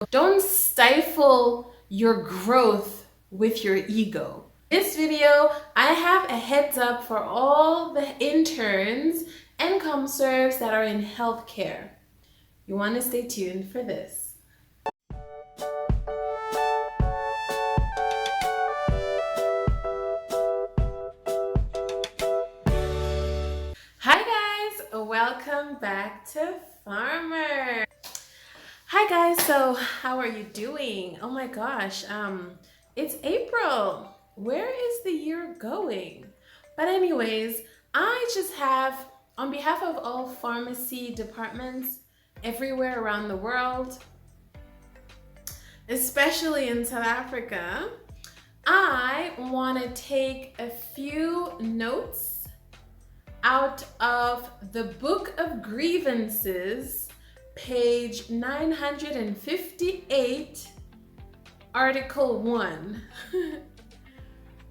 don't stifle your growth with your ego. This video, I have a heads up for all the interns and commserves that are in healthcare. You want to stay tuned for this. Hi guys, welcome back to Farmer. Hi guys, so how are you doing? Oh my gosh, it's April. Where is the year going? But anyways, I just have, on behalf of all pharmacy departments everywhere around the world, especially in South Africa, I want to take a few notes out of the Book of Grievances, page 958, Article 1.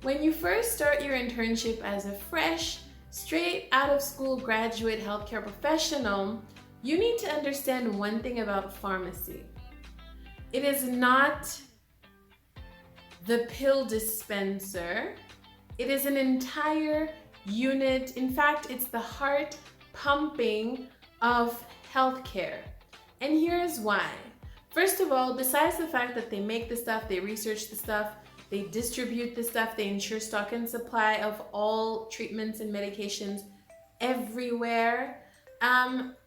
When you first start your internship as a fresh, straight out of school graduate healthcare professional, you need to understand one thing about pharmacy. It is not the pill dispenser. It is an entire unit. In fact, it's the heart pumping of healthcare. And here's why. First of all, besides the fact that they make the stuff, they research the stuff, they distribute the stuff, they ensure stock and supply of all treatments and medications everywhere,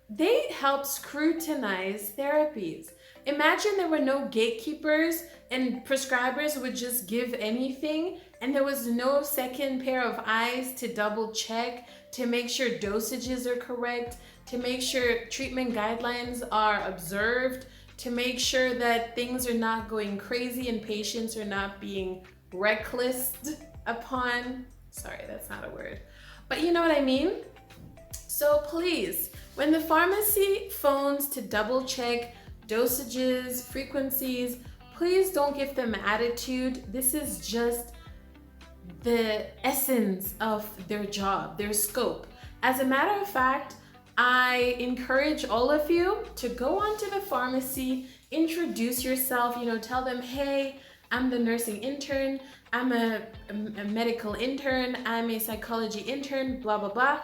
they help scrutinize therapies. Imagine there were no gatekeepers and prescribers would just give anything, and there was no second pair of eyes to double check, to make sure dosages are correct, to make sure treatment guidelines are observed, to make sure that things are not going crazy and patients are not being reckless upon. Sorry, that's not a word, but you know what I mean? So please, when the pharmacy phones to double check dosages, frequencies, please don't give them attitude. This is just the essence of their job, their scope. As a matter of fact, I encourage all of you to go onto the pharmacy, introduce yourself, tell them, hey, I'm the nursing intern, I'm a medical intern, I'm a psychology intern, blah, blah, blah.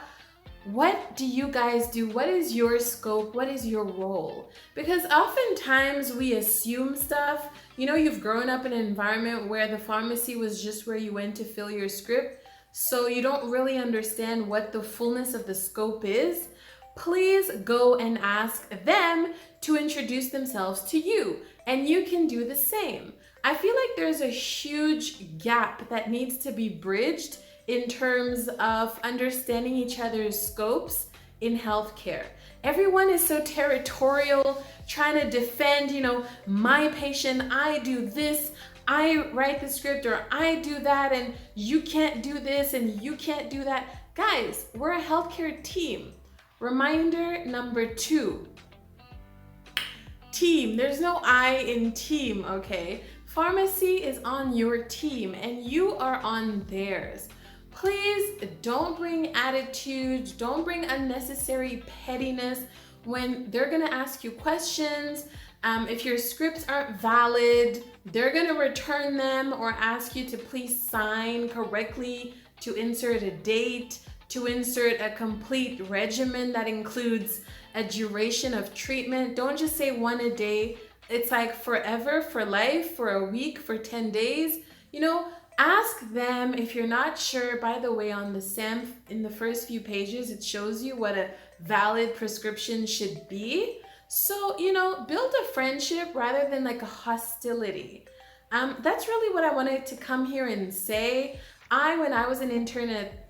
What do you guys do? What is your scope? What is your role? Because oftentimes we assume stuff. You've grown up in an environment where the pharmacy was just where you went to fill your script, so you don't really understand what the fullness of the scope is. Please go and ask them to introduce themselves to you, and you can do the same. I feel like there's a huge gap that needs to be bridged in terms of understanding each other's scopes in healthcare. Everyone is so territorial, trying to defend, my patient, I do this, I write the script, or I do that, and you can't do this, and you can't do that. Guys, we're a healthcare team. Reminder number 2. Team. There's no I in team, okay? Pharmacy is on your team, and you are on theirs. Please don't bring attitude, don't bring unnecessary pettiness when they're gonna ask you questions. If your scripts aren't valid, they're gonna return them or ask you to please sign correctly, to insert a date, to insert a complete regimen that includes a duration of treatment. Don't just say 1 a day. It's like forever, for life, for a week, for 10 days. Ask them if you're not sure. By the way, on the SAM, in the first few pages, it shows you what a valid prescription should be. So, build a friendship rather than like a hostility. That's really what I wanted to come here and say. When I was an intern at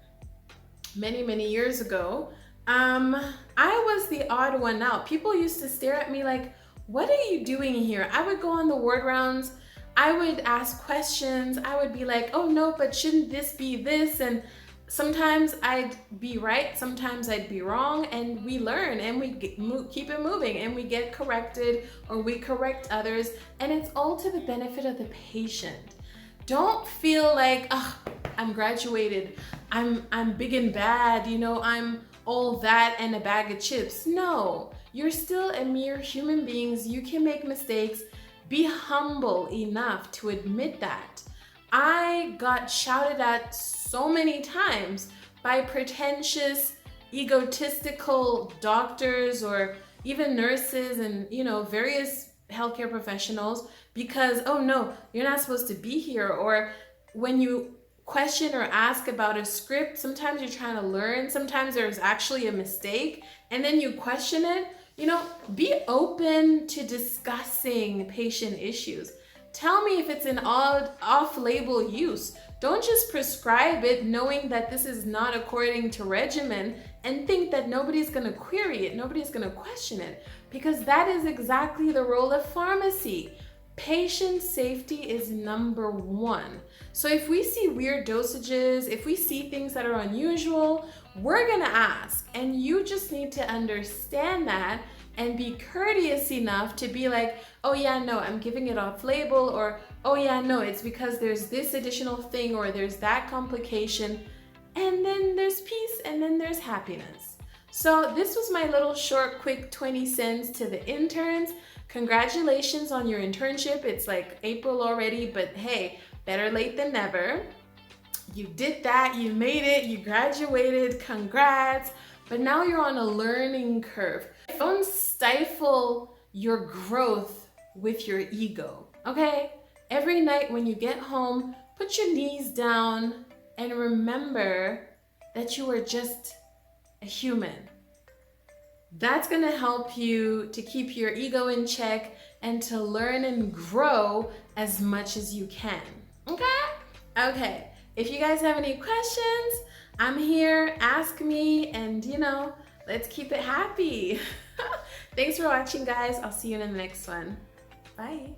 many years ago, I was the odd one out. People used to stare at me like, what are you doing here? I would go on the ward rounds, I would ask questions, I would be like, oh no, but shouldn't this be this? And sometimes I'd be right, sometimes I'd be wrong, and we learn and we keep it moving and we get corrected or we correct others, and it's all to the benefit of the patient. Don't feel like, oh, I'm graduated, I'm big and bad, I'm all that and a bag of chips. No, you're still a mere human beings. You can make mistakes. Be humble enough to admit that. I got shouted at so many times by pretentious, egotistical doctors or even nurses and, various healthcare professionals because, oh no, you're not supposed to be here. Or when you question or ask about a script, sometimes you're trying to learn, sometimes there's actually a mistake, and then you question it. Be open to discussing patient issues. Tell me if it's an off-label use. Don't just prescribe it knowing that this is not according to regimen and think that nobody's going to query it, nobody's going to question it, because that is exactly the role of pharmacy. Patient safety is number one. So if we see weird dosages, if we see things that are unusual, we're going to ask. And you just need to understand that and be courteous enough to be like, oh yeah, no, I'm giving it off label, or oh yeah, no, it's because there's this additional thing or there's that complication. And then there's peace and then there's happiness. So this was my little short, quick 20 cents to the interns. Congratulations on your internship. It's like April already, but hey, better late than never. You did that, you made it, you graduated, congrats. But now you're on a learning curve. Don't stifle your growth with your ego, okay? Every night when you get home, put your knees down and remember that you are just a human. That's gonna help you to keep your ego in check and to learn and grow as much as you can, okay? Okay, if you guys have any questions, I'm here, ask me, and let's keep it happy. Thanks for watching, guys. I'll see you in the next one. Bye.